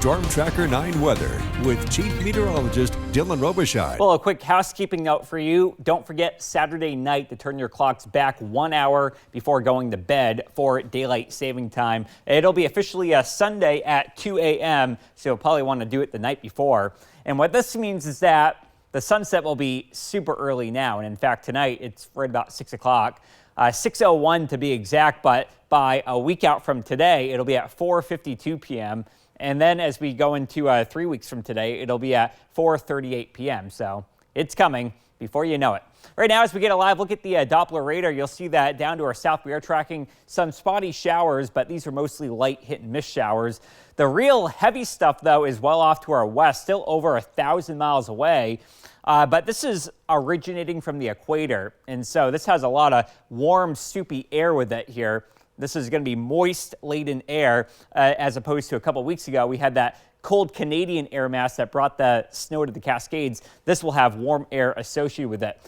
Storm Tracker 9 weather with Chief Meteorologist Dylan Robichaud. Well, a quick housekeeping note for you. Don't forget Saturday night to turn your clocks back 1 hour before going to bed for daylight saving time. It'll be officially a Sunday at 2 a.m., so you'll probably want to do it the night before. And what this means is that the sunset will be super early now. And in fact, tonight it's right about 6 o'clock. 6:01 to be exact, but by a week out from today, it'll be at 4:52 p.m. And then as we go into 3 weeks from today, it'll be at 4:38 p.m. So it's coming before you know it. Right now, as we get a live look at the Doppler radar, you'll see that down to our south, we are tracking some spotty showers, but these are mostly light hit and miss showers. The real heavy stuff, though, is well off to our west, still over 1,000 miles away. But this is originating from the equator, and so this has a lot of warm, soupy air with it here. This is going to be moist, laden air, as opposed to a couple weeks ago. We had that cold Canadian air mass that brought the snow to the Cascades. This will have warm air associated with it.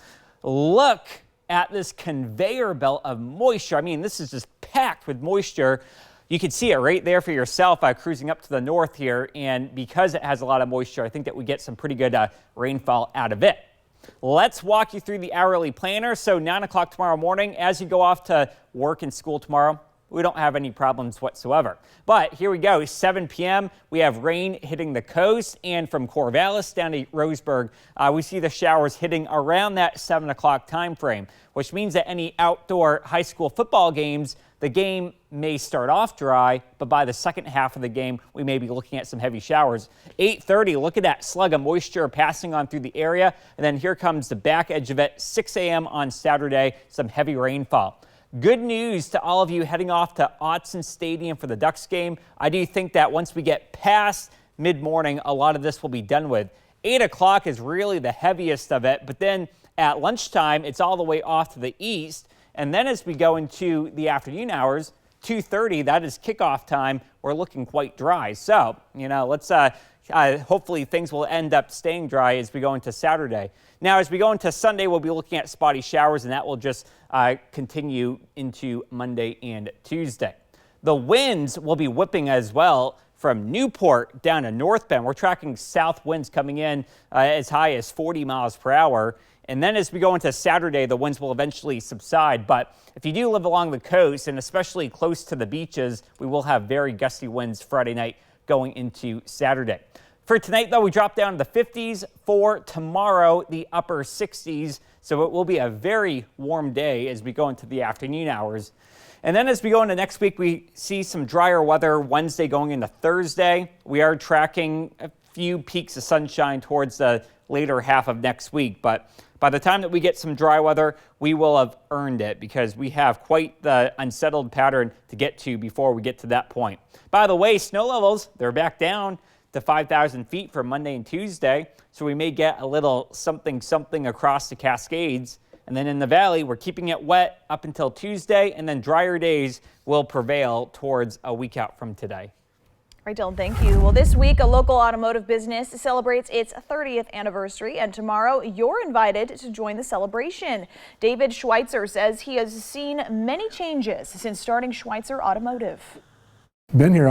Look at this conveyor belt of moisture. I mean, this is just packed with moisture. You can see it right there for yourself cruising up to the north here. And because it has a lot of moisture, I think that we get some pretty good rainfall out of it. Let's walk you through the hourly planner. So 9 o'clock tomorrow morning, as you go off to work and school tomorrow, we don't have any problems whatsoever. But here we go, 7 p.m. We have rain hitting the coast, and from Corvallis down to Roseburg, we see the showers hitting around that 7 o'clock time frame, which means that any outdoor high school football games, the game may start off dry, but by the second half of the game, we may be looking at some heavy showers. 8:30, look at that slug of moisture passing on through the area, and then here comes the back edge of it, 6 a.m. on Saturday, some heavy rainfall. Good news to all of you heading off to Autzen Stadium for the Ducks game. I do think that once we get past mid-morning, a lot of this will be done with. 8 o'clock is really the heaviest of it, but then at lunchtime, it's all the way off to the east. And then as we go into the afternoon hours, 2:30, that is kickoff time, we're looking quite dry. So, let's hopefully things will end up staying dry as we go into Saturday. Now, as we go into Sunday, we'll be looking at spotty showers, and that will just continue into Monday and Tuesday. The winds will be whipping as well from Newport down to North Bend. We're tracking south winds coming in as high as 40 miles per hour. And then as we go into Saturday, the winds will eventually subside. But if you do live along the coast, and especially close to the beaches, we will have very gusty winds Friday night going into Saturday. For tonight, though, we drop down to the 50s. For tomorrow, the upper 60s. So it will be a very warm day as we go into the afternoon hours. And then as we go into next week, we see some drier weather Wednesday going into Thursday. We are tracking a few peaks of sunshine towards the later half of next week. But by the time that we get some dry weather, we will have earned it because we have quite the unsettled pattern to get to before we get to that point. By the way, snow levels, they're back down to 5,000 feet for Monday and Tuesday. So we may get a little something across the Cascades. And then in the valley, we're keeping it wet up until Tuesday, and then drier days will prevail towards a week out from today. All right, Dylan, thank you. Well, this week, a local automotive business celebrates its 30th anniversary, and tomorrow you're invited to join the celebration. David Schweitzer says he has seen many changes since starting Schweitzer Automotive. Been here